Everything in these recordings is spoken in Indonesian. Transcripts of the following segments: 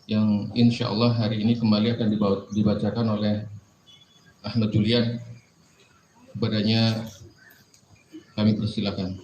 yang insya Allah hari ini kembali akan dibacakan oleh Ahmad Julian. Kepadanya kami persilakan.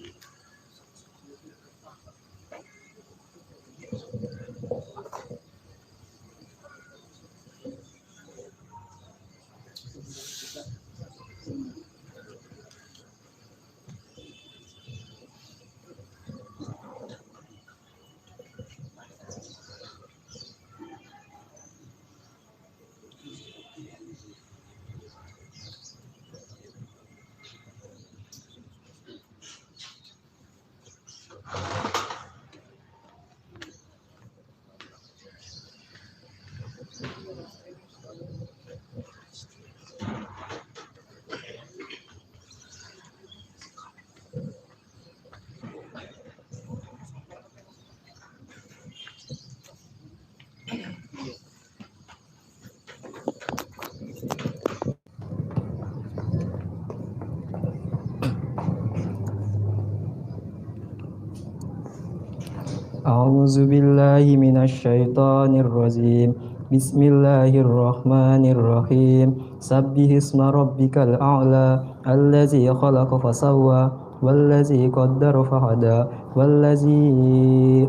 أعوذ بالله من الشيطان الرجيم بسم الله الرحمن الرحيم سبح اسم ربك الأعلى الذي خلق فسوى والذي قدر فهدى والذي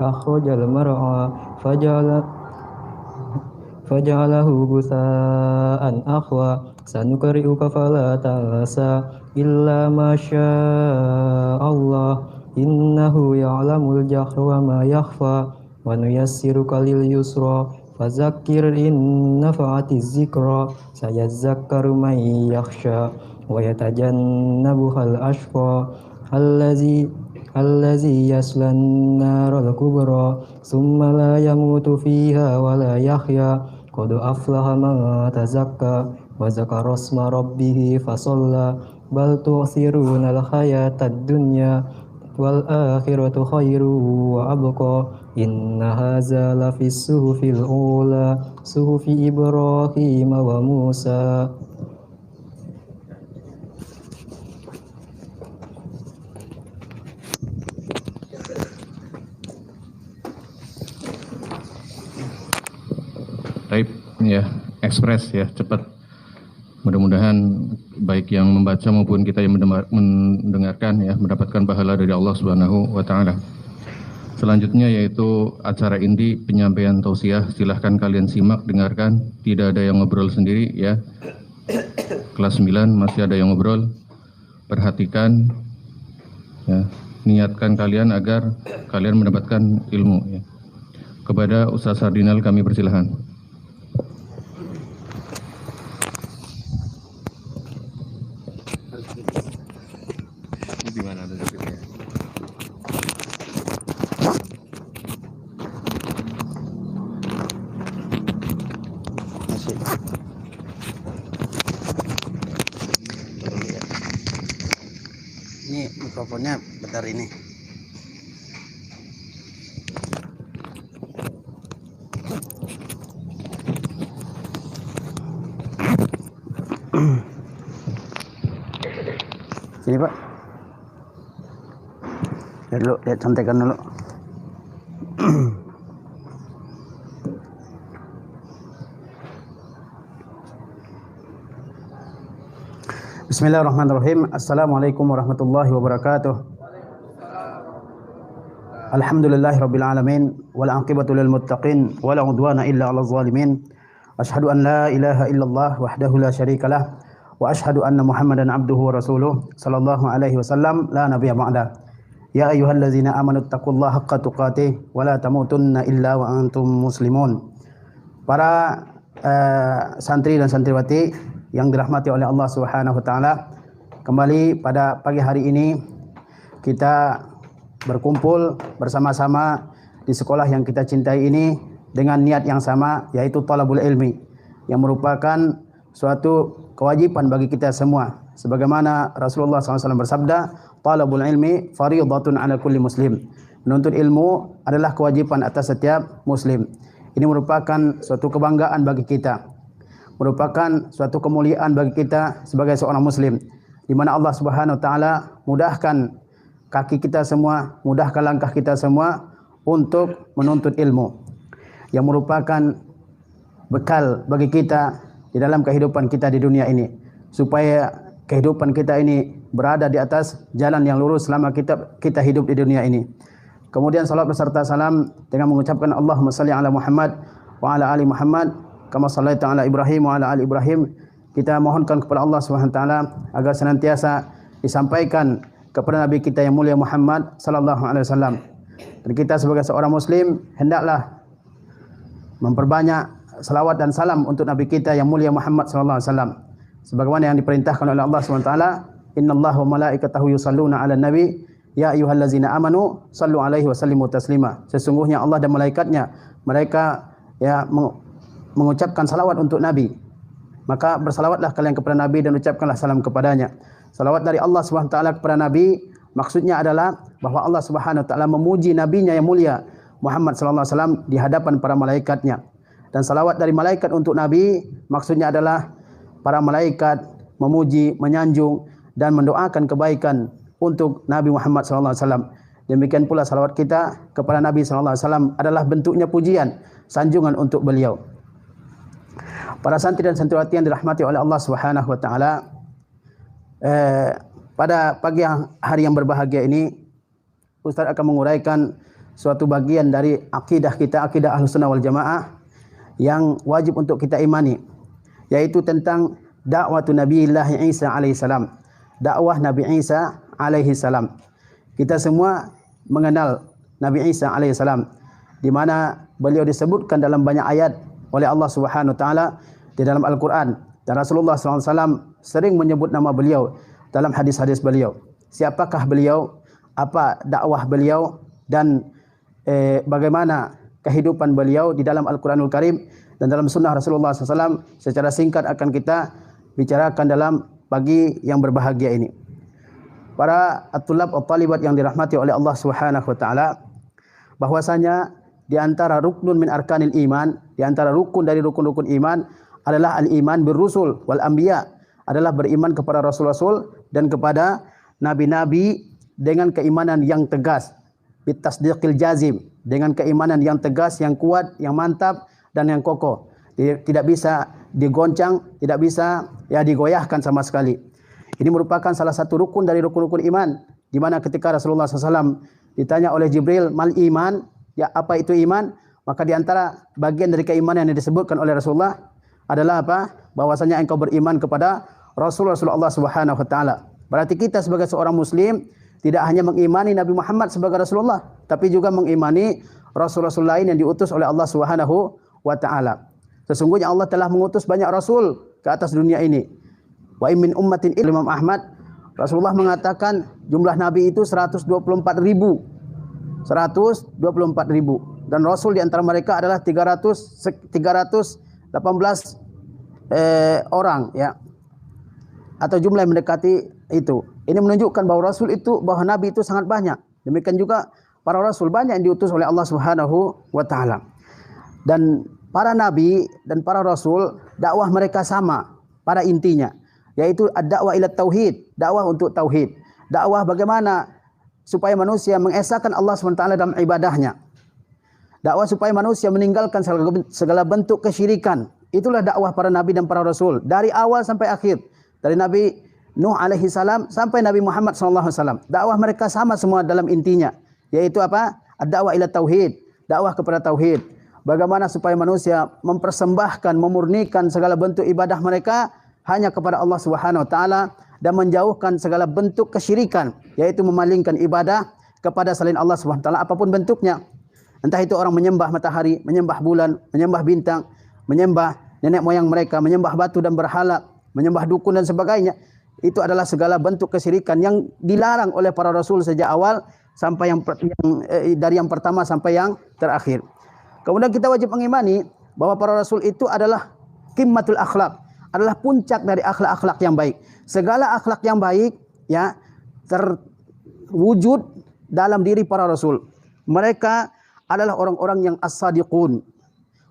أخرج المرعى فجعله غثاء أحوى سنقرئك فلا تنسى إلا ما شاء الله إنه يعلم الجهر وما يخفى ونيسرك لليسرى فذكر إن نفعت الذكرى سيذكر من يخشى ويتجنبها الأشقى الذي يصلى النار الكبرى ثم لا يموت فيها ولا يحيا قد أفلح من تزكى وذكر اسم ربه فصلى بل تؤثرون الحياة الدنيا والآخرة خير وأبقى إن هذا لفي الصحف الأولى صحف إبراهيم وموسى. Baik, ya, ekspres ya, cepat. Mudah-mudahan baik yang membaca maupun kita yang mendengarkan ya mendapatkan pahala dari Allah Subhanahu wa taala. Selanjutnya yaitu acara inti penyampaian tausiah. Silahkan kalian simak, dengarkan. Tidak ada yang ngobrol sendiri ya. Kelas 9 masih ada yang ngobrol. Perhatikan ya. Niatkan kalian agar kalian mendapatkan ilmu ya. Kepada Ustaz Sardinal kami persilahkan. Ini mikrofonnya bentar ini. Sini Pak. Lihat dulu, lihat contekan dulu. Bismillahirrahmanirrahim. Assalamualaikum warahmatullahi wabarakatuh. Alhamdulillahirabbil alamin wal aqibatu lil muttaqin wala udwana illa 'alal zalimin. Asyhadu an la ilaha illallah wahdahu la syarikalah wa asyhadu anna Muhammadan abduhu wa rasuluh sallallahu alaihi wasallam la nabiyya ba'da. Ya ayyuhallazina amanu taqullaha haqqa tuqatih wa la tamutunna illa wa antum muslimun. Para santri dan santriwati yang dirahmati oleh Allah Subhanahu wa taala, kembali pada pagi hari ini kita berkumpul bersama-sama di sekolah yang kita cintai ini dengan niat yang sama, yaitu thalabul ilmi, yang merupakan suatu kewajiban bagi kita semua. Sebagaimana Rasulullah SAW bersabda, thalabul ilmi fardhatun 'ala kulli muslim. Menuntut ilmu adalah kewajiban atas setiap muslim. Ini merupakan suatu kebanggaan bagi kita, merupakan suatu kemuliaan bagi kita sebagai seorang muslim, di mana Allah Subhanahu wa taala mudahkan kaki kita semua, mudahkan langkah kita semua untuk menuntut ilmu. yang merupakan bekal bagi kita di dalam kehidupan kita di dunia ini, supaya kehidupan kita ini berada di atas jalan yang lurus selama kita hidup di dunia ini. Kemudian salat beserta salam dengan mengucapkan Allahumma salli ala Muhammad wa ala ali Muhammad kama sallaita ala Ibrahim wa ala ali Ibrahim. Kita mohonkan kepada Allah Subhanahu wa taala agar senantiasa disampaikan kepada Nabi kita yang mulia Muhammad sallallahu alaihi wasallam. Dan kita sebagai seorang muslim hendaklah memperbanyak salawat dan salam untuk Nabi kita yang mulia Muhammad sallallahu alaihi wasallam. Sebagaimana yang diperintahkan oleh Allah Subhanahu wa taala, innallaha wa malaikatahu yusalluna 'alan nabi ya ayyuhallazina amanu sallu alaihi wa sallimu taslima. Sesungguhnya Allah dan malaikatnya mereka mengucapkan salawat untuk Nabi. Maka bersalawatlah kalian kepada Nabi dan ucapkanlah salam kepadanya. Salawat dari Allah Subhanahu wa taala kepada Nabi maksudnya adalah bahwa Allah Subhanahu wa taala memuji nabinya yang mulia Muhammad sallallahu alaihi wasallam di hadapan para malaikatnya. Dan salawat dari malaikat untuk Nabi maksudnya adalah para malaikat memuji, menyanjung dan mendoakan kebaikan untuk Nabi Muhammad sallallahu alaihi wasallam. Demikian pula salawat kita kepada Nabi sallallahu alaihi wasallam adalah bentuknya pujian, sanjungan untuk beliau. Para santri dan santriwati yang dirahmati oleh Allah Subhanahu wa taala, pada pagi hari yang berbahagia ini Ustaz akan menguraikan suatu bagian dari akidah kita, akidah Ahlussunnah wal Jamaah yang wajib untuk kita imani, yaitu tentang dakwah Nabiullah Isa alaihi salam, dakwah Nabi Isa alaihi salam. Kita semua mengenal Nabi Isa alaihi salam, di mana beliau disebutkan dalam banyak ayat oleh Allah Subhanahu wa taala di dalam Al-Qur'an, dan Rasulullah SAW sering menyebut nama beliau dalam hadis-hadis beliau. Siapakah beliau? Apa dakwah beliau? Dan bagaimana kehidupan beliau di dalam Al-Qur'anul Karim dan dalam sunnah Rasulullah SAW secara singkat akan kita bicarakan dalam pagi yang berbahagia ini. Para at-tulab at-talibat yang dirahmati oleh Allah Subhanahu wa taala, bahwasanya di antara ruknun min arkanil iman, di antara rukun dari rukun-rukun iman adalah al-iman birrusul wal anbiya, adalah beriman kepada rasul-rasul dan kepada nabi-nabi dengan keimanan yang tegas, bitasdiqil jazim, dengan keimanan yang tegas, yang kuat, yang mantap dan yang kokoh. Tidak bisa digoncang, tidak bisa digoyahkan sama sekali. Ini merupakan salah satu rukun dari rukun-rukun iman, di mana ketika Rasulullah SAW ditanya oleh Jibril, mal iman, apa itu iman? Maka di antara bagian dari keimanan yang disebutkan oleh Rasulullah adalah apa? Bahwasanya engkau beriman kepada Rasulullah Subhanahu wa taala. Berarti kita sebagai seorang muslim tidak hanya mengimani Nabi Muhammad sebagai Rasulullah, tapi juga mengimani rasul-rasul lain yang diutus oleh Allah Subhanahu wa taala. Sesungguhnya Allah telah mengutus banyak rasul ke atas dunia ini. Wa min ummatin Imam Ahmad, Rasulullah mengatakan jumlah nabi itu 124.000. 124.000, dan rasul di antara mereka adalah 318 orang, ya, atau jumlah yang mendekati itu. Ini menunjukkan bahwa bahwa nabi itu sangat banyak. Demikian juga para rasul banyak yang diutus oleh Allah Subhanahu wa taala. Dan para nabi dan para rasul dakwah mereka sama pada intinya, yaitu ad-dakwah ila tauhid, dakwah untuk tauhid. Dakwah bagaimana supaya manusia mengesahkan Allah SWT dalam ibadahnya. Dakwah supaya manusia meninggalkan segala bentuk kesyirikan. Itulah dakwah para nabi dan para rasul dari awal sampai akhir. Dari Nabi Nuh alaihi salam sampai Nabi Muhammad SAW. Dakwah mereka sama semua dalam intinya, yaitu apa? Ad-dakwah ila tauhid, dakwah kepada tauhid. Bagaimana supaya manusia mempersembahkan, memurnikan segala bentuk ibadah mereka hanya kepada Allah Subhanahu wa taala dan menjauhkan segala bentuk kesyirikan, yaitu memalingkan ibadah kepada selain Allah Subhanahu wa taala apapun bentuknya. Entah itu orang menyembah matahari, menyembah bulan, menyembah bintang, menyembah nenek moyang mereka, menyembah batu dan berhala, menyembah dukun dan sebagainya. Itu adalah segala bentuk kesyirikan yang dilarang oleh para rasul sejak awal sampai dari yang pertama sampai yang terakhir. Kemudian kita wajib mengimani bahwa para rasul itu adalah qimmatul akhlak, adalah puncak dari akhlak-akhlak yang baik. Segala akhlak yang baik ya terwujud dalam diri para rasul. Mereka adalah orang-orang yang as-sadiqun,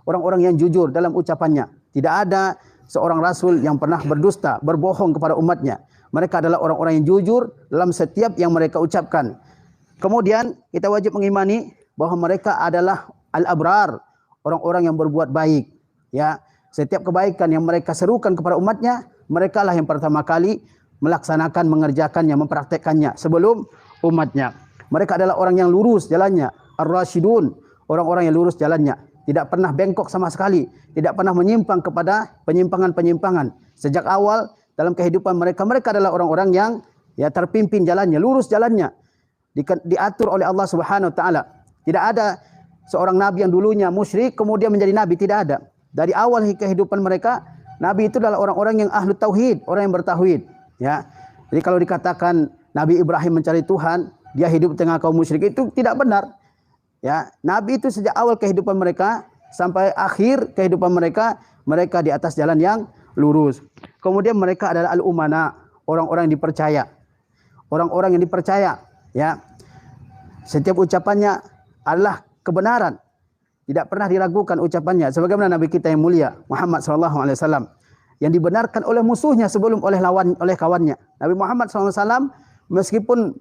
orang-orang yang jujur dalam ucapannya. Tidak ada seorang rasul yang pernah berdusta, berbohong kepada umatnya. Mereka adalah orang-orang yang jujur dalam setiap yang mereka ucapkan. Kemudian kita wajib mengimani bahwa mereka adalah al-abrar, orang-orang yang berbuat baik. Ya, setiap kebaikan yang mereka serukan kepada umatnya, mereka lah yang pertama kali melaksanakan, mengerjakannya, mempraktekkannya sebelum umatnya. Mereka adalah orang yang lurus jalannya, ar-rasyidun, orang-orang yang lurus jalannya, tidak pernah bengkok sama sekali, tidak pernah menyimpang kepada penyimpangan-penyimpangan. Sejak awal dalam kehidupan mereka, mereka adalah orang-orang yang ya terpimpin jalannya, lurus jalannya, diatur oleh Allah Subhanahu wa taala. Tidak ada seorang nabi yang dulunya musyrik kemudian menjadi nabi, tidak ada. Dari awal kehidupan mereka, nabi itu adalah orang-orang yang ahlu tauhid, orang yang bertauhid, ya. Jadi kalau dikatakan Nabi Ibrahim mencari Tuhan, dia hidup di tengah kaum musyrik, itu tidak benar. Ya, nabi itu sejak awal kehidupan mereka sampai akhir kehidupan mereka, mereka di atas jalan yang lurus. Kemudian mereka adalah al-umana, orang-orang yang dipercaya. Orang-orang yang dipercaya, ya. Setiap ucapannya adalah kebenaran. Tidak pernah diragukan ucapannya. Sebagaimana Nabi kita yang mulia Muhammad SAW yang dibenarkan oleh musuhnya sebelum oleh kawannya. Nabi Muhammad SAW meskipun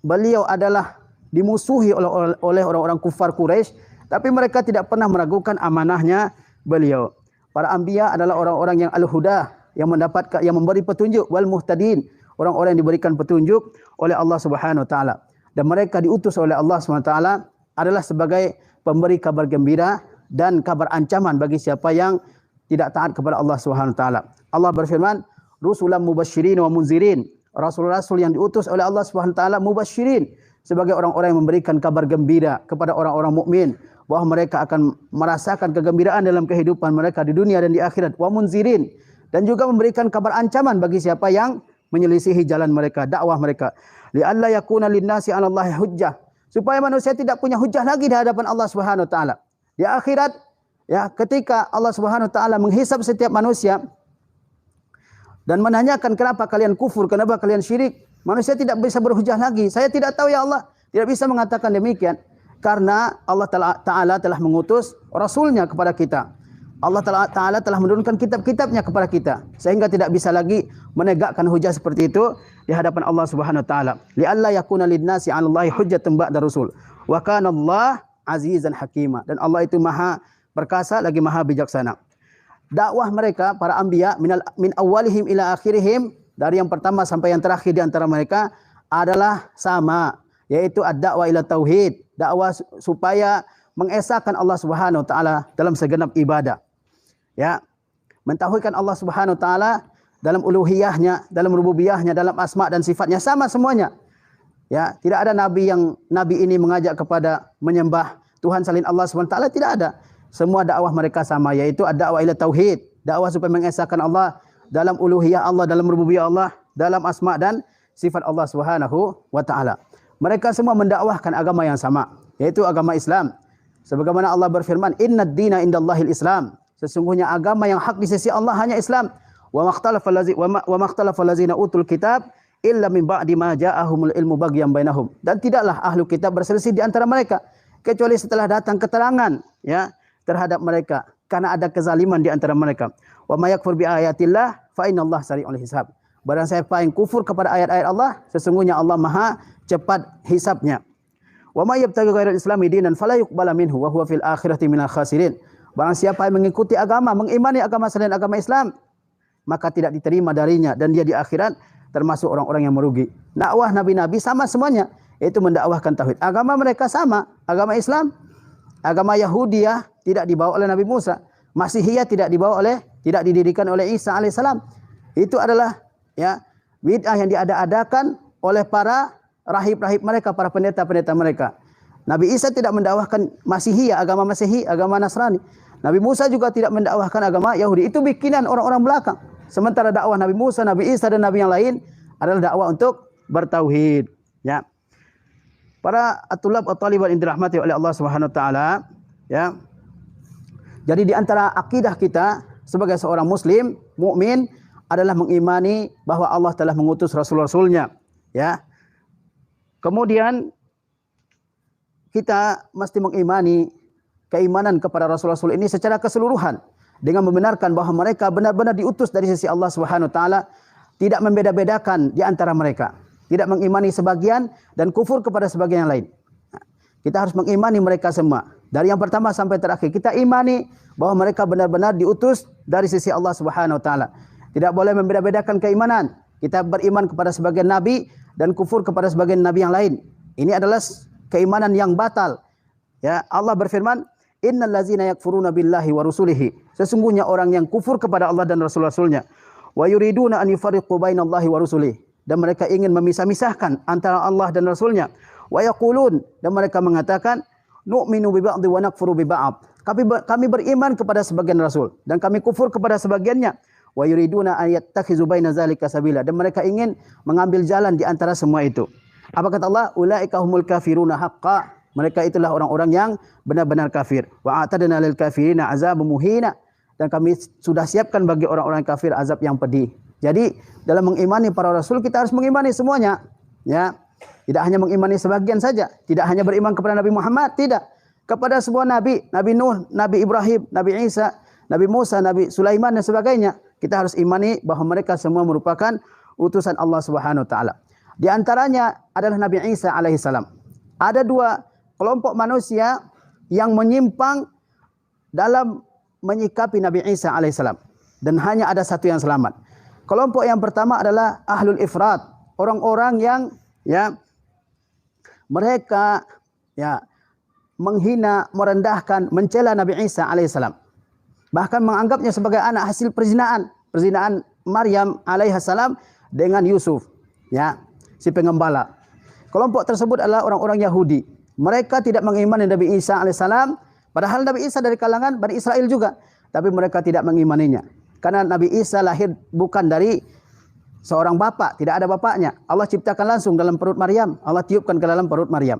beliau adalah dimusuhi oleh orang-orang kufar Quraisy, tapi mereka tidak pernah meragukan amanahnya beliau. Para anbiya adalah orang-orang yang al-huda, yang memberi petunjuk, wal muhtadin, orang-orang yang diberikan petunjuk oleh Allah Subhanahu wa taala. Dan mereka diutus oleh Allah Subhanahu wa taala adalah sebagai pemberi kabar gembira dan kabar ancaman bagi siapa yang tidak taat kepada Allah Subhanahu wa taala. Allah berfirman, "Rusulan mubasysyirin wa munzirin." Rasul-rasul yang diutus oleh Allah Subhanahu wa taala mubasysyirin, sebagai orang-orang yang memberikan kabar gembira kepada orang-orang mukmin bahwa mereka akan merasakan kegembiraan dalam kehidupan mereka di dunia dan di akhirat. Wa munzirin, dan juga memberikan kabar ancaman bagi siapa yang menyelisihi jalan mereka, dakwah mereka. Li'alla yakuna lin-nasi 'ala Allahi hujjah, supaya manusia tidak punya hujjah lagi di hadapan Allah Subhanahu wa taala. Di akhirat, ya, ketika Allah Subhanahu wa taala menghisab setiap manusia dan menanyakan kenapa kalian kufur, kenapa kalian syirik, manusia tidak bisa berhujjah lagi. Saya tidak tahu ya Allah, tidak bisa mengatakan demikian karena Allah Taala telah mengutus Rasulnya kepada kita. Allah Taala telah menurunkan kitab-kitabnya kepada kita, sehingga tidak bisa lagi menegakkan hujah seperti itu di hadapan Allah Subhanahu wa taala. Li'alla yakuna lin-nasi 'ala Allahi hujjatun ba'da rasul. Wa kana Allah azizan hakima, dan Allah itu maha perkasa lagi maha bijaksana. Dakwah mereka para anbiya min awalihim ila akhirihim, dari yang pertama sampai yang terakhir di antara mereka adalah sama, yaitu ad-da'wah ila tauhid, dakwah supaya mengesahkan Allah Subhanahu wa taala dalam segenap ibadah. Ya, mentauhidkan Allah Subhanahu wa taala dalam uluhiyahnya, dalam rububiyahnya, dalam asma dan sifatnya, sama semuanya. Ya, tidak ada nabi ini mengajak kepada menyembah Tuhan selain Allah Subhanahu wa taala, tidak ada. Semua dakwah mereka sama, yaitu ad-da'wah ila tauhid, dakwah supaya mengesahkan Allah dalam uluhiyah Allah, dalam rububiyah Allah, dalam asma dan sifat Allah Subhanahu wa taala. Mereka semua mendakwahkan agama yang sama, yaitu agama Islam. Sebagaimana Allah berfirman, "Innad dina indallahil Islam." Sesungguhnya agama yang hak di sisi Allah hanya Islam. Wa makhtalafa allazina utul kitab illa min ba'di ma ja'ahumul ilmu baghyan bainahum. Dan tidaklah ahlu kitab berselisih di antara mereka kecuali setelah datang keterangan, ya, terhadap mereka karena ada kezaliman di antara mereka. Wa may yakfur bi ayatillah fa innallaha sari'ul hisab. Barang siapa yang kufur kepada ayat-ayat Allah, sesungguhnya Allah maha cepat hisabnya. Wa may yabtaghi ghairal islami dinan fala yuqbala minhu wa huwa fil akhirati minal khasirin. Barang siapa yang mengikuti agama, mengimani agama selain agama Islam, maka tidak diterima darinya dan dia di akhirat termasuk orang-orang yang merugi. Dakwah nabi-nabi sama semuanya, yaitu mendakwahkan tauhid. Agama mereka sama, agama Islam, agama Yahudiyah tidak dibawa oleh Nabi Musa, Masihiyah tidak didirikan oleh Isa alaihissalam. Itu adalah, ya, bid'ah yang diada-adakan oleh para rahib-rahib mereka, para pendeta-pendeta mereka. Nabi Isa tidak mendakwahkan Masihiyah, agama Masihi, agama Nasrani. Nabi Musa juga tidak mendakwahkan agama Yahudi. Itu bikinan orang-orang belakang. Sementara dakwah Nabi Musa, Nabi Isa dan nabi yang lain adalah dakwah untuk bertauhid, ya. Para at-tulab at-talibat yang dirahmati oleh Allah Subhanahu wa taala, ya. Jadi di antara akidah kita sebagai seorang muslim, mukmin adalah mengimani bahwa Allah telah mengutus rasul-rasulnya, ya. Kemudian kita mesti mengimani keimanan kepada rasul-rasul ini secara keseluruhan dengan membenarkan bahwa mereka benar-benar diutus dari sisi Allah Subhanahu wa taala, tidak membeda-bedakan di antara mereka, tidak mengimani sebagian dan kufur kepada sebagian yang lain. Kita harus mengimani mereka semua. Dari yang pertama sampai terakhir. Kita imani bahwa mereka benar-benar diutus dari sisi Allah Subhanahu wa taala. Tidak boleh membeda-bedakan keimanan. Kita beriman kepada sebagian nabi dan kufur kepada sebagian nabi yang lain. Ini adalah keimanan yang batal. Ya, Allah berfirman, "Innal ladzina yakfuruna billahi wa rusulihi." Sesungguhnya orang yang kufur kepada Allah dan rasul-rasulnya, wa yuriduna an yufarriqu bainallahi wa rusulihi, dan mereka ingin memisah-misahkan antara Allah dan rasulnya. Wa yaqulun, dan mereka mengatakan, nu'minu bi ba'd wa nakfuru bi ba'd. Kami beriman kepada sebagian rasul dan kami kufur kepada sebagiannya. Wa yuriduna an yattakhizu baina zalika sabila, dan mereka ingin mengambil jalan di antara semua itu. Apa kata Allah? Ulaika humul kafiruna haqqan. Mereka itulah orang-orang yang benar-benar kafir. Wa a'tadna lil kafirina azabun muhina, dan kami sudah siapkan bagi orang-orang kafir azab yang pedih. Jadi dalam mengimani para rasul kita harus mengimani semuanya, ya. Tidak hanya mengimani sebagian saja, tidak hanya beriman kepada Nabi Muhammad, tidak. Kepada semua nabi, Nabi Nuh, Nabi Ibrahim, Nabi Isa, Nabi Musa, Nabi Sulaiman dan sebagainya. Kita harus imani bahwa mereka semua merupakan utusan Allah Subhanahu wa taala. Di antaranya adalah Nabi Isa alaihissalam. Ada dua kelompok manusia yang menyimpang dalam menyikapi Nabi Isa alaihissalam, dan hanya ada satu yang selamat. Kelompok yang pertama adalah ahlul ifrat, orang-orang yang mereka menghina, merendahkan, mencela Nabi Isa alaihissalam. Bahkan menganggapnya sebagai anak hasil perzinaan Maryam alaihissalam dengan Yusuf, si pengembala. Kelompok tersebut adalah orang-orang Yahudi. Mereka tidak mengimani Nabi Isa alaihissalam, padahal Nabi Isa dari kalangan Bani Israel juga, tapi mereka tidak mengimaninya. Karena Nabi Isa lahir bukan dari seorang bapak, tidak ada bapaknya. Allah ciptakan langsung dalam perut Maryam. Allah tiupkan ke dalam perut Maryam.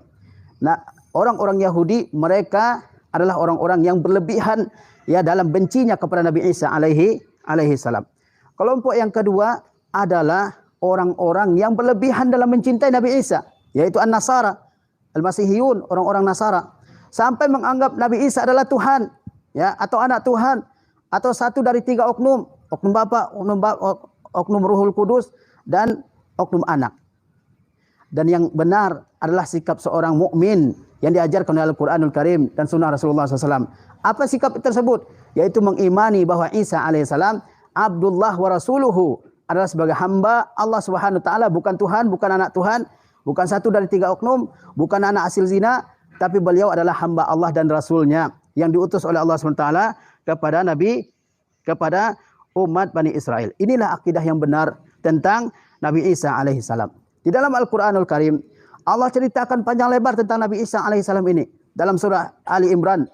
Nah, orang-orang Yahudi mereka adalah orang-orang yang berlebihan dalam bencinya kepada Nabi Isa alaihi salam. Kelompok yang kedua adalah orang-orang yang berlebihan dalam mencintai Nabi Isa, yaitu An-Nasara, Al-Masihiyun, orang-orang Nasara, sampai menganggap Nabi Isa adalah Tuhan, atau anak Tuhan, atau satu dari tiga oknum Bapa, oknum Ruhul Kudus, dan oknum anak. Dan yang benar adalah sikap seorang mukmin yang diajarkan oleh Al-Quranul Karim dan Sunnah Rasulullah SAW. Apa sikap tersebut? Yaitu mengimani bahwa Isa alaihissalam Abdullah wa Rasuluhu, adalah sebagai hamba Allah Subhanahu wa taala, bukan Tuhan, bukan anak Tuhan, bukan satu dari tiga oknum, bukan anak hasil zina, tapi beliau adalah hamba Allah dan Rasulnya yang diutus oleh Allah Subhanahu wa taala kepada umat Bani Israel. Inilah akidah yang benar tentang Nabi Isa alaihissalam. Di dalam Al-Quranul Karim, Allah ceritakan panjang lebar tentang Nabi Isa alaihissalam ini. Dalam surah Ali Imran,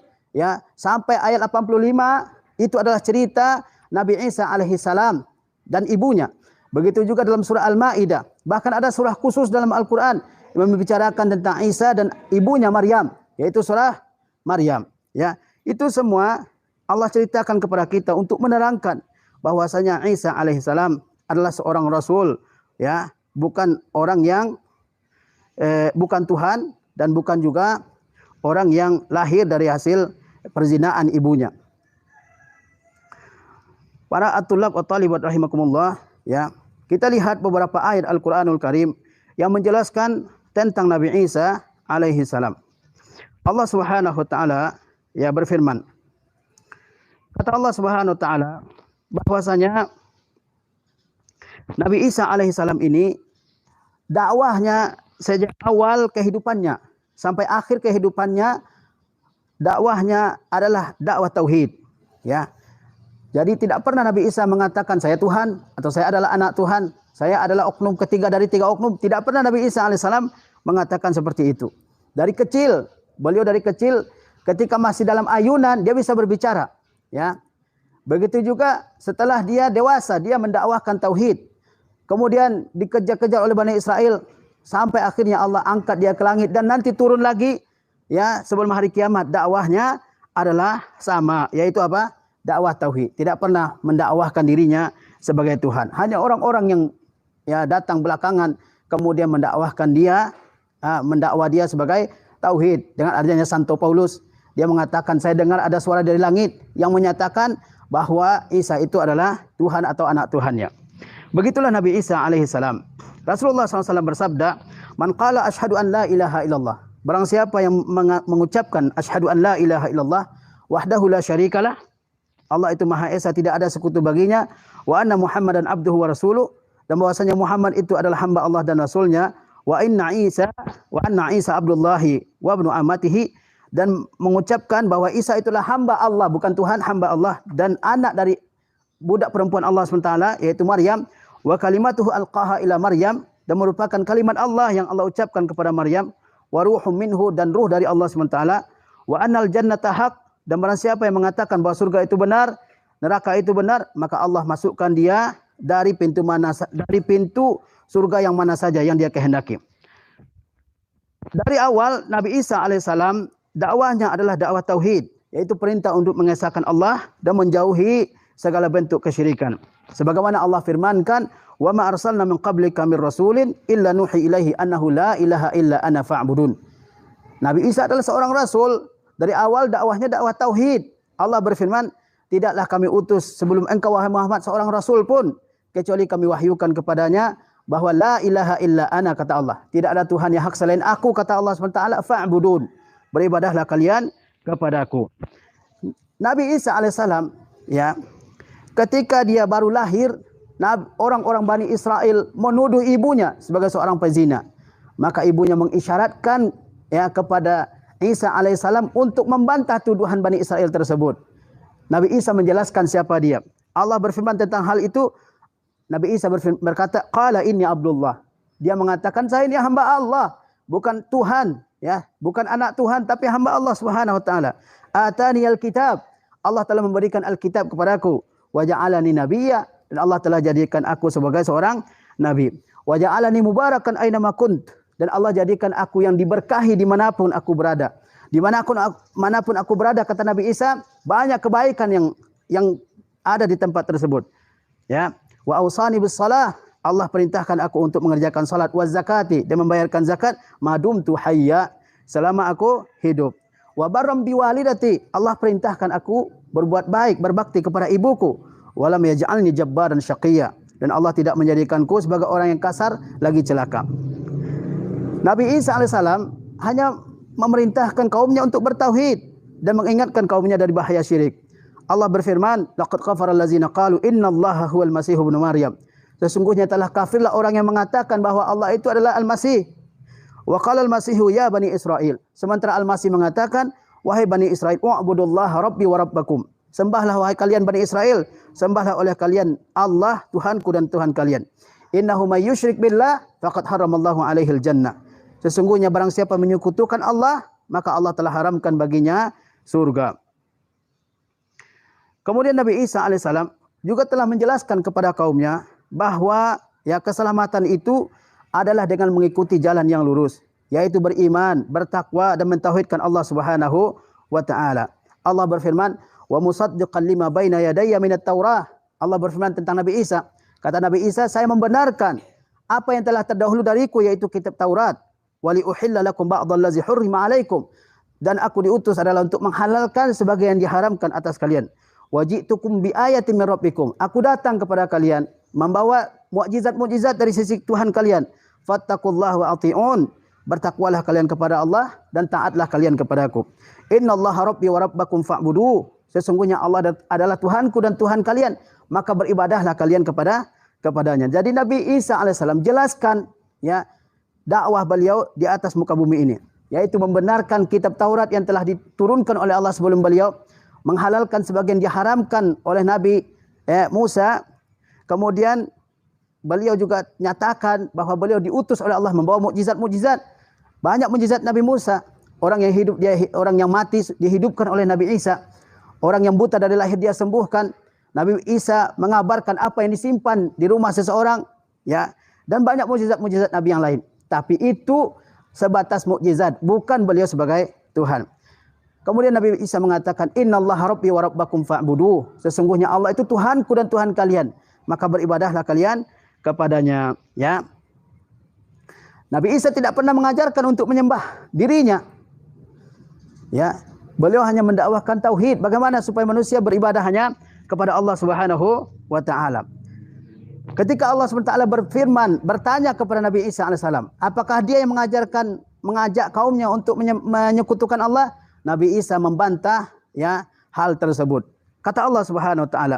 sampai ayat 85, itu adalah cerita Nabi Isa alaihissalam dan ibunya. Begitu juga dalam surah Al-Ma'idah. Bahkan ada surah khusus dalam Al-Quran yang membicarakan tentang Isa dan ibunya Maryam, yaitu surah Maryam. Itu semua Allah ceritakan kepada kita untuk menerangkan bahwasanya Isa alaihissalam adalah seorang rasul, bukan orang yang bukan Tuhan, dan bukan juga orang yang lahir dari hasil perzinaan ibunya. Para at-tullab wa talibat rahimakumullah, kita lihat beberapa ayat Al-Quranul Karim yang menjelaskan tentang Nabi Isa alaihissalam. Allah Subhanahu wa taala berfirman. Kata Allah Subhanahu wa taala bahwasanya Nabi Isa alaihissalam ini dakwahnya sejak awal kehidupannya sampai akhir kehidupannya, dakwahnya adalah dakwah tauhid, Jadi tidak pernah Nabi Isa mengatakan saya Tuhan, atau saya adalah anak Tuhan, saya adalah oknum ketiga dari tiga oknum. Tidak pernah Nabi Isa alaihissalam mengatakan seperti itu. Dari kecil, beliau dari kecil ketika masih dalam ayunan dia bisa berbicara, Begitu juga setelah dia dewasa, dia mendakwahkan tauhid. Kemudian dikejar-kejar oleh Bani Israel sampai akhirnya Allah angkat dia ke langit, dan nanti turun lagi sebelum hari kiamat. Dakwahnya adalah sama, yaitu apa? Dakwah tauhid. Tidak pernah mendakwahkan dirinya sebagai Tuhan. Hanya orang-orang yang datang belakangan kemudian mendakwahkan dia, mendakwa dia sebagai tauhid. Dengan adanya Santo Paulus, dia mengatakan saya dengar ada suara dari langit yang menyatakan bahwa Isa itu adalah Tuhan atau anak Tuhannya. Begitulah Nabi Isa alaihissalam. Rasulullah SAW bersabda, "Man qala asyhadu an la ilaha illallah." Barang siapa yang mengucapkan asyhadu an la ilaha illallah wahdahu la syarikalah, Allah itu Maha Esa, tidak ada sekutu baginya, wa anna Muhammadan abduhu wa rasuluh, dan bahwasanya Muhammad itu adalah hamba Allah dan rasulnya, wa anna Isa abdullahi wa ibnu amatihi, dan mengucapkan bahwa Isa itulah hamba Allah, bukan Tuhan, hamba Allah dan anak dari budak perempuan Allah SWT, yaitu Maryam, wa kalimatuhu alqaha ila Maryam, dan merupakan kalimat Allah yang Allah ucapkan kepada Maryam, wa ruhum minhu, dan ruh dari Allah SWT, wa annal jannata haq, dan barang siapa yang mengatakan bahwa surga itu benar, neraka itu benar, maka Allah masukkan dia dari pintu surga yang mana saja yang dia kehendaki. Dari awal Nabi Isa alaihissalam dakwahnya adalah dakwah tauhid, yaitu perintah untuk mengesahkan Allah dan menjauhi segala bentuk kesyirikan. Sebagaimana Allah firmankan, wa ma arsalna min qablika mir rasulin illa nuhi ilaihi annahu la ilaha illa ana fa'budun. Nabi Isa adalah seorang rasul. Dari awal dakwahnya dakwah tauhid. Allah berfirman, tidaklah kami utus sebelum engkau wahai Muhammad seorang rasul pun kecuali kami wahyukan kepadanya bahwa la ilaha illa ana, kata Allah. Tidak ada Tuhan yang hak selain aku, kata Allah SWT, fa'budun. Beribadahlah kalian kepadaku. Nabi Isa alaihissalam, ya, ketika dia baru lahir, orang-orang Bani Israel menuduh ibunya sebagai seorang pezina. Maka ibunya mengisyaratkan ya kepada Isa alaihissalam untuk membantah tuduhan Bani Israel tersebut. Nabi Isa menjelaskan siapa dia. Allah berfirman tentang hal itu. Nabi Isa berkata, qala inni Abdullah. Dia mengatakan, saya ini hamba Allah, bukan Tuhan, ya, bukan anak Tuhan, tapi hamba Allah Subhanahu wa taala. Atani al-kitab. Allah telah memberikan Alkitab kepadaku. Wa ja'alani nabiyya, dan Allah telah jadikan aku sebagai seorang nabi. Wa ja'alani mubarakan aina ma kunt, dan Allah jadikan aku yang diberkahi dimanapun aku berada. Manapun aku berada, kata Nabi Isa, banyak kebaikan yang ada di tempat tersebut. Ya, wa ausani bis salah, Allah perintahkan aku untuk mengerjakan salat, wa zakati, dan membayarkan zakat, madumtu hayya, selama aku hidup. Wa barram biwalidati, Allah perintahkan aku berbuat baik, berbakti kepada ibuku. Walam yaj'alni jabbaran syaqiyya, dan Allah tidak menjadikanku sebagai orang yang kasar lagi celaka. Nabi Isa alaihissalam hanya memerintahkan kaumnya untuk bertauhid dan mengingatkan kaumnya dari bahaya syirik. Allah berfirman, laqad kafara allazina qalu innallaha huwal masih ibnu maryam. Sesungguhnya telah kafirlah orang yang mengatakan bahwa Allah itu adalah Al-Masih. Wa qala al-Masihu ya bani Israel. Sementara Al-Masih mengatakan, wahai Bani Israel, wa'budullaha rabbi wa rabbakum. Sembahlah wahai kalian Bani Israel, sembahlah oleh kalian Allah, Tuhanku dan Tuhan kalian. Innahu may yusyrik billah faqad haramallahu alaihil jannah. Sesungguhnya barang siapa menyekutukan Allah, maka Allah telah haramkan baginya surga. Kemudian Nabi Isa alaihissalam juga telah menjelaskan kepada kaumnya bahwa ya keselamatan itu adalah dengan mengikuti jalan yang lurus, yaitu beriman, bertakwa, dan mentauhidkan Allah Subhanahu wa taala. Allah berfirman, wa musaddiqan lima baina yadayya minat Taurah. Allah berfirman tentang Nabi Isa. Kata Nabi Isa, saya membenarkan apa yang telah terdahulu dariku, yaitu kitab Taurat. Wa li uhilla lakum ba'dallazi hurrima 'alaikum. Dan aku diutus adalah untuk menghalalkan sebagian yang diharamkan atas kalian. Wa ji'tukum bi ayatin min rabbikum. Aku datang kepada kalian membawa mukjizat-mukjizat dari sisi Tuhan kalian. Fattaqullaha wa ati'un. Bertakwalah kalian kepada Allah dan taatlah kalian kepadaku. Innallaha rabbi wa rabbakum fa'budu. Sesungguhnya Allah adalah Tuhanku dan Tuhan kalian, maka beribadahlah kalian kepadanya. Jadi Nabi Isa alaihissalam jelaskan ya dakwah beliau di atas muka bumi ini, yaitu membenarkan kitab Taurat yang telah diturunkan oleh Allah sebelum beliau, menghalalkan sebagian diharamkan oleh Nabi Musa. Kemudian beliau juga nyatakan bahwa beliau diutus oleh Allah membawa mukjizat-mukjizat. Banyak mukjizat Nabi Musa. Orang yang hidup orang yang mati dihidupkan oleh Nabi Isa. Orang yang buta dari lahir dia sembuhkan. Nabi Isa mengabarkan apa yang disimpan di rumah seseorang, ya. Dan banyak mukjizat-mukjizat Nabi yang lain. Tapi itu sebatas mukjizat, bukan beliau sebagai Tuhan. Kemudian Nabi Isa mengatakan, innallaha rabbi wa rabbakum fa'budu. Sesungguhnya Allah itu Tuhanku dan Tuhan kalian, maka beribadahlah kalian kepadanya, ya. Nabi Isa tidak pernah mengajarkan untuk menyembah dirinya. Ya, beliau hanya mendakwahkan tauhid, bagaimana supaya manusia beribadah hanya kepada Allah Subhanahu wa taala. Ketika Allah SWT berfirman, bertanya kepada Nabi Isa alaihissalam, apakah dia yang mengajarkan mengajak kaumnya untuk menyekutukan Allah, Nabi Isa membantah ya hal tersebut. Kata Allah Subhanahu wa taala,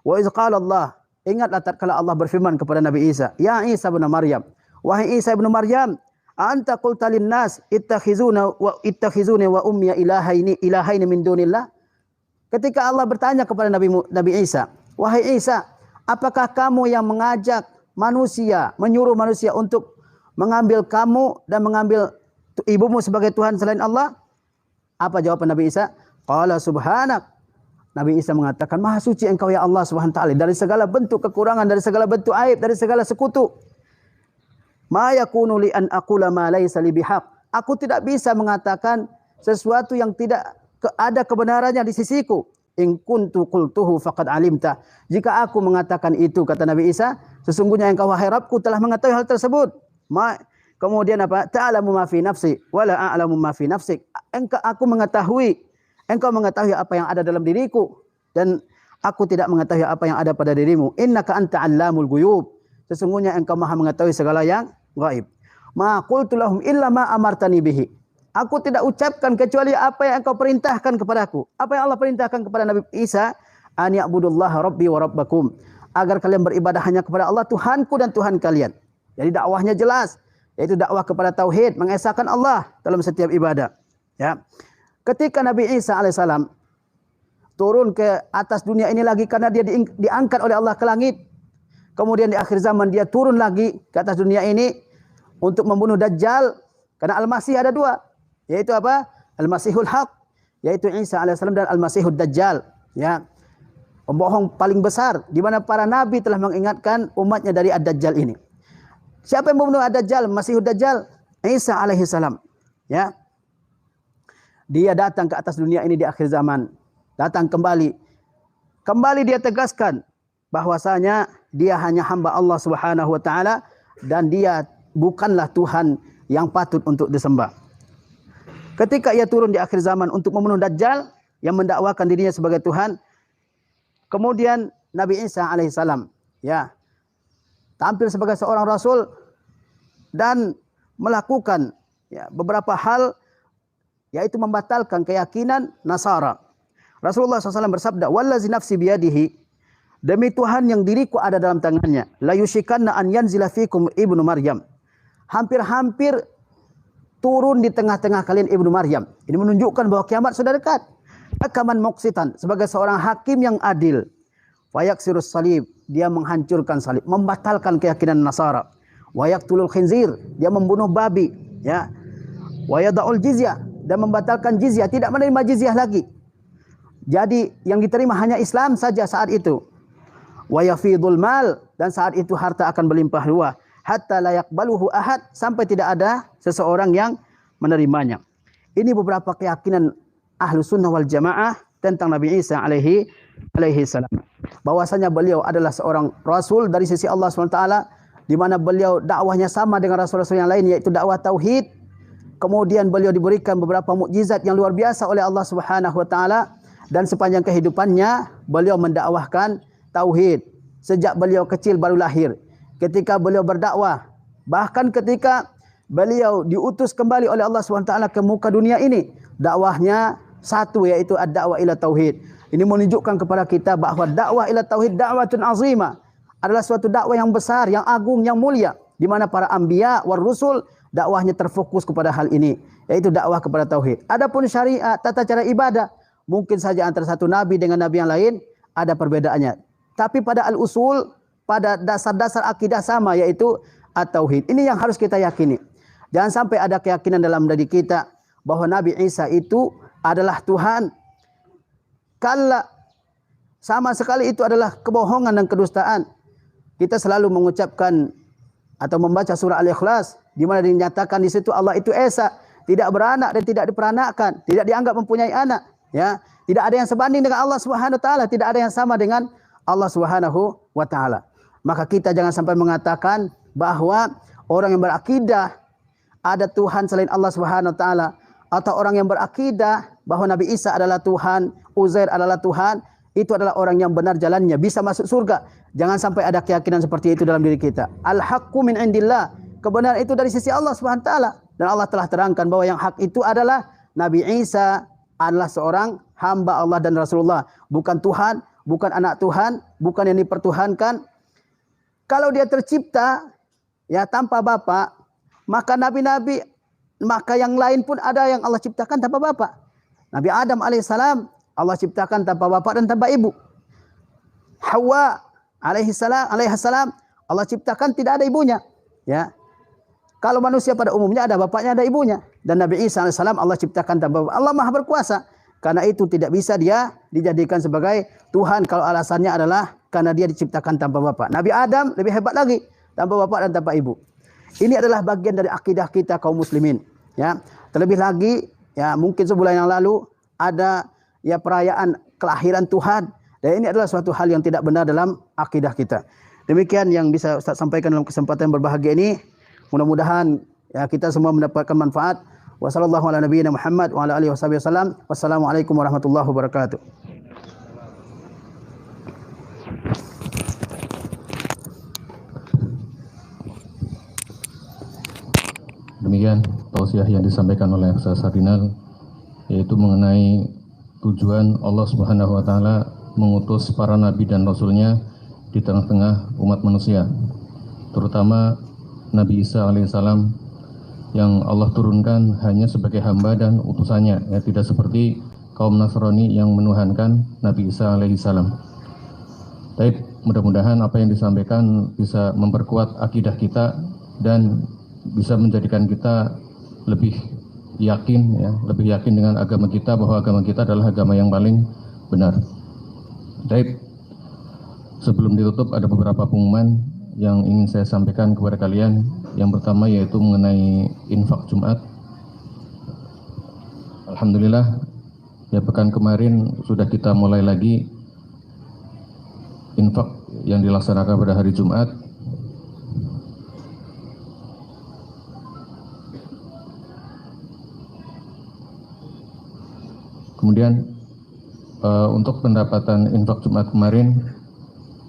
"Wa iz qala Allah," ingatlah tatkala Allah berfirman kepada Nabi Isa, "Ya Isa bin Maryam, wahai Isa bin Maryam, anta qulta lin-nas ittakhizuni wa ummi ilahaini min dunillah?" Ketika Allah bertanya kepada Nabi Isa, "Wahai Isa, apakah kamu yang mengajak manusia, menyuruh manusia untuk mengambil kamu dan mengambil ibumu sebagai Tuhan selain Allah?" Apa jawaban Nabi Isa? Qala subhanak. Nabi Isa mengatakan, "Maha suci Engkau ya Allah Subhanahu wa taala dari segala bentuk kekurangan, dari segala bentuk aib, dari segala sekutu. Ma yakunu li an aqula ma laysa li bihaq." Aku tidak bisa mengatakan sesuatu yang tidak ada kebenarannya di sisiku. In kuntu qultuhu faqad alimta. Jika aku mengatakan itu, kata Nabi Isa, sesungguhnya Engkau wahai Rabbku telah mengetahui hal tersebut. Kemudian apa? Ta'lamu ma fi nafsi wa la a'lamu ma fi nafsik. Engkau mengetahui apa yang ada dalam diriku dan aku tidak mengetahui apa yang ada pada dirimu. Innaka anta 'allamul ghuyub. Sesungguhnya Engkau Maha mengetahui segala yang gaib. Ma qultu lahum illa ma amartani bihi. Aku tidak ucapkan kecuali apa yang Engkau perintahkan kepadaku. Apa yang Allah perintahkan kepada Nabi Isa? An ya'budullaha rabbi wa rabbakum. Agar kalian beribadah hanya kepada Allah, Tuhanku dan Tuhan kalian. Jadi dakwahnya jelas, yaitu dakwah kepada tauhid, mengesahkan Allah dalam setiap ibadah. Ya. Ketika Nabi Isa alaihissalam turun ke atas dunia ini lagi karena dia diangkat oleh Allah ke langit. Kemudian di akhir zaman dia turun lagi ke atas dunia ini untuk membunuh Dajjal. Karena Al-Masih ada dua, yaitu apa? Al-Masihul Haq, yaitu Isa alaihissalam, dan Al-Masihud Dajjal. Ya. Pembohong paling besar, di mana para nabi telah mengingatkan umatnya dari Ad-Dajjal ini. Siapa yang membunuh Ad-Dajjal, Masihud Dajjal? Isa alaihissalam. Ya. Dia datang ke atas dunia ini di akhir zaman. Datang kembali. Kembali dia tegaskan bahwasanya dia hanya hamba Allah Subhanahu wa taala dan dia bukanlah Tuhan yang patut untuk disembah. Ketika ia turun di akhir zaman untuk membunuh Dajjal yang mendakwakan dirinya sebagai Tuhan, kemudian Nabi Isa alaihissalam ya tampil sebagai seorang rasul dan melakukan ya beberapa hal, yaitu membatalkan keyakinan Nasara. Rasulullah SAW bersabda, "Wallazi nafsi biyadihi," demi Tuhan yang diriku ada dalam tangannya, "la yushikanna an yanzila fikum ibnu Maryam." Hampir-hampir turun di tengah-tengah kalian ibnu Maryam. Ini menunjukkan bahwa kiamat sudah dekat. Akaman muqsitan, sebagai seorang hakim yang adil. Fayaksirus salib, dia menghancurkan salib, membatalkan keyakinan Nasara. Wayaktulul khinzir, dia membunuh babi, ya. Wayada'ul jizyah, dan membatalkan jizyah, tidak menerima jizyah lagi. Jadi yang diterima hanya Islam saja saat itu. Wayafidul mal, dan saat itu harta akan berlimpah ruah. Hatta la yaqbaluhu ahad, sampai tidak ada seseorang yang menerimanya. Ini beberapa keyakinan Ahlus Sunnah wal Jamaah tentang Nabi Isa alaihi salam. Bahwasanya beliau adalah seorang rasul dari sisi Allah SWT, di mana beliau dakwahnya sama dengan rasul-rasul yang lain, yaitu dakwah tauhid. Kemudian beliau diberikan beberapa mukjizat yang luar biasa oleh Allah Subhanahu wa taala, dan sepanjang kehidupannya beliau mendakwahkan tauhid. Sejak beliau kecil baru lahir, ketika beliau berdakwah, bahkan ketika beliau diutus kembali oleh Allah Subhanahu wa taala ke muka dunia ini, dakwahnya satu, yaitu ad-dakwah ila tauhid. Ini menunjukkan kepada kita bahwa dakwah ila tauhid da'watun azimah, adalah suatu dakwah yang besar, yang agung, yang mulia, di mana para anbiya war rusul dakwahnya terfokus kepada hal ini, yaitu dakwah kepada tauhid. Adapun syariat, tata cara ibadah, mungkin saja antara satu nabi dengan nabi yang lain ada perbedaannya. Tapi pada al-usul, pada dasar-dasar akidah sama, yaitu at-tauhid. Ini yang harus kita yakini. Jangan sampai ada keyakinan dalam diri kita bahwa Nabi Isa itu adalah Tuhan. Kalla, sama sekali itu adalah kebohongan dan kedustaan. Kita selalu mengucapkan atau membaca surah Al-Ikhlas, di mana dinyatakan di situ Allah itu esa, tidak beranak dan tidak diperanakkan, tidak dianggap mempunyai anak, ya. Tidak ada yang sebanding dengan Allah Subhanahu wa taala, tidak ada yang sama dengan Allah Subhanahu wa taala. Maka kita jangan sampai mengatakan bahwa orang yang berakidah ada Tuhan selain Allah Subhanahu wa taala, atau orang yang berakidah bahwa Nabi Isa adalah Tuhan, Uzair adalah Tuhan, itu adalah orang yang benar jalannya, bisa masuk surga. Jangan sampai ada keyakinan seperti itu dalam diri kita. Al-haqqu min indillah, kebenaran itu dari sisi Allah Subhanahu wa taala. Dan Allah telah terangkan bahwa yang hak itu adalah Nabi Isa adalah seorang hamba Allah dan Rasulullah, bukan Tuhan, bukan anak Tuhan, bukan yang dipertuhankan. Kalau dia tercipta ya tanpa bapa, maka nabi-nabi, maka yang lain pun ada yang Allah ciptakan tanpa bapa. Nabi Adam alaihissalam Allah ciptakan tanpa bapa dan tanpa ibu. Hawa alaihissalam Allah ciptakan tidak ada ibunya. Ya. Kalau manusia pada umumnya ada bapaknya, ada ibunya. Dan Nabi Isa alaihissalam Allah ciptakan tanpa bapak. Allah maha berkuasa. Karena itu tidak bisa dia dijadikan sebagai Tuhan kalau alasannya adalah karena dia diciptakan tanpa bapak. Nabi Adam lebih hebat lagi, tanpa bapak dan tanpa ibu. Ini adalah bagian dari akidah kita kaum muslimin. Ya. Terlebih lagi, ya mungkin sebulan yang lalu ada ya perayaan kelahiran Tuhan. Dan ini adalah suatu hal yang tidak benar dalam akidah kita. Demikian yang bisa Ustaz sampaikan dalam kesempatan berbahagia ini. Mudah-mudahan ya kita semua mendapatkan manfaat. Wassallallahu ala nabiyyina Muhammad wa ala alihi wasallam. Wassalamualaikum warahmatullahi wabarakatuh. Demikian tausiah yang disampaikan oleh Ustaz Sardinal, yaitu mengenai tujuan Allah Subhanahu wa taala mengutus para nabi dan rasulnya di tengah-tengah umat manusia, terutama Nabi Isa alaihissalam yang Allah turunkan hanya sebagai hamba dan utusannya, ya tidak seperti kaum Nasrani yang menuhankan Nabi Isa alaihissalam. Baik, mudah-mudahan apa yang disampaikan bisa memperkuat akidah kita dan bisa menjadikan kita lebih yakin, ya, lebih yakin dengan agama kita, bahwa agama kita adalah agama yang paling benar. Baik, sebelum ditutup ada beberapa pengumuman yang ingin saya sampaikan kepada kalian. Yang pertama yaitu mengenai infak Jumat. Alhamdulillah ya, pekan kemarin sudah kita mulai lagi infak yang dilaksanakan pada hari Jumat. Kemudian untuk pendapatan infak Jumat kemarin,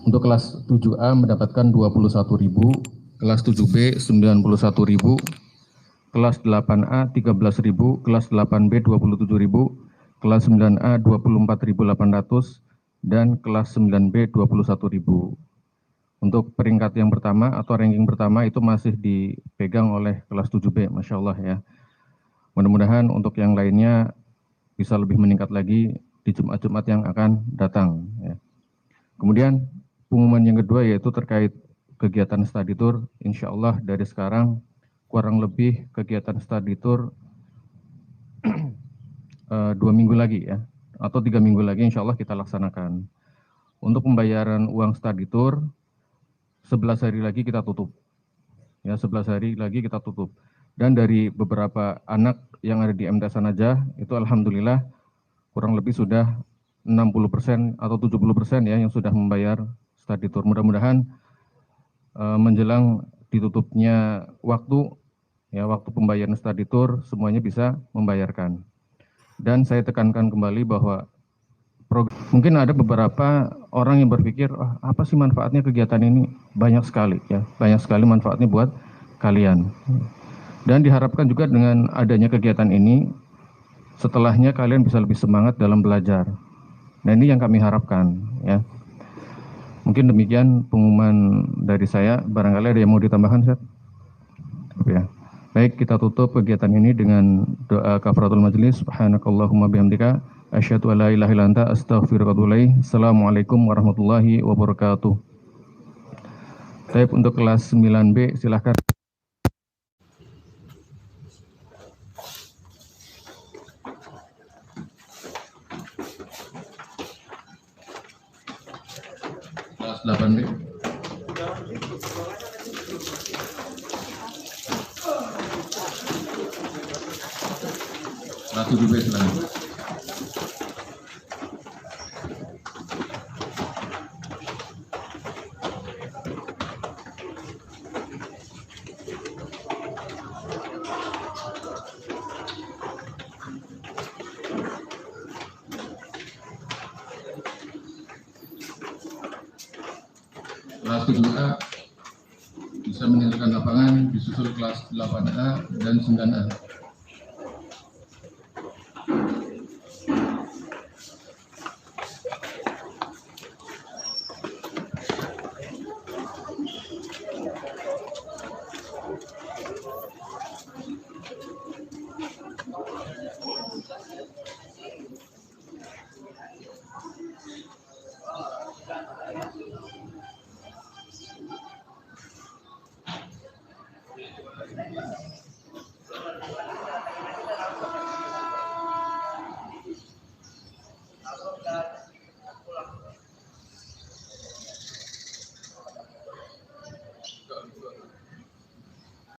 untuk kelas 7A mendapatkan 21.000, kelas 7B 91.000, kelas 8A 13.000, kelas 8B 27.000, kelas 9A 24.800, dan kelas 9B 21.000. Untuk peringkat yang pertama atau ranking pertama itu masih dipegang oleh kelas 7B, Masya Allah ya. Mudah-mudahan untuk yang lainnya bisa lebih meningkat lagi di Jumat-Jumat yang akan datang. Ya. Kemudian pengumuman yang kedua yaitu terkait kegiatan study tour. Insya Allah dari sekarang kurang lebih kegiatan study tour 2 minggu lagi ya, atau 3 minggu lagi insya Allah kita laksanakan. Untuk pembayaran uang study tour 11 hari lagi kita tutup. Ya, 11 hari lagi kita tutup. Dan dari beberapa anak yang ada di MTS Najah itu alhamdulillah kurang lebih sudah 60% atau 70% ya yang sudah membayar study tour. Mudah-mudahan menjelang ditutupnya waktu ya, waktu pembayaran study tour semuanya bisa membayarkan. Dan saya tekankan kembali bahwa mungkin ada beberapa orang yang berpikir, apa sih manfaatnya kegiatan ini? Banyak sekali ya, banyak sekali manfaatnya buat kalian. Dan diharapkan juga dengan adanya kegiatan ini, setelahnya kalian bisa lebih semangat dalam belajar. Nah ini yang kami harapkan ya. Mungkin demikian pengumuman dari saya. Barangkali ada yang mau ditambahkan, Ustaz? Ya. Baik, kita tutup kegiatan ini dengan doa kafaratul majlis. Subhanakallahumma bihamdika asyhadu an la ilaha illa anta astaghfiruka wa atubu ilaik. Assalamualaikum warahmatullahi wabarakatuh. Baik, untuk kelas 9B silahkan. Kelas 8B. Kelas 7B silakan. Kelas 7A bisa meninggalkan lapangan disusul kelas 8A dan 9A.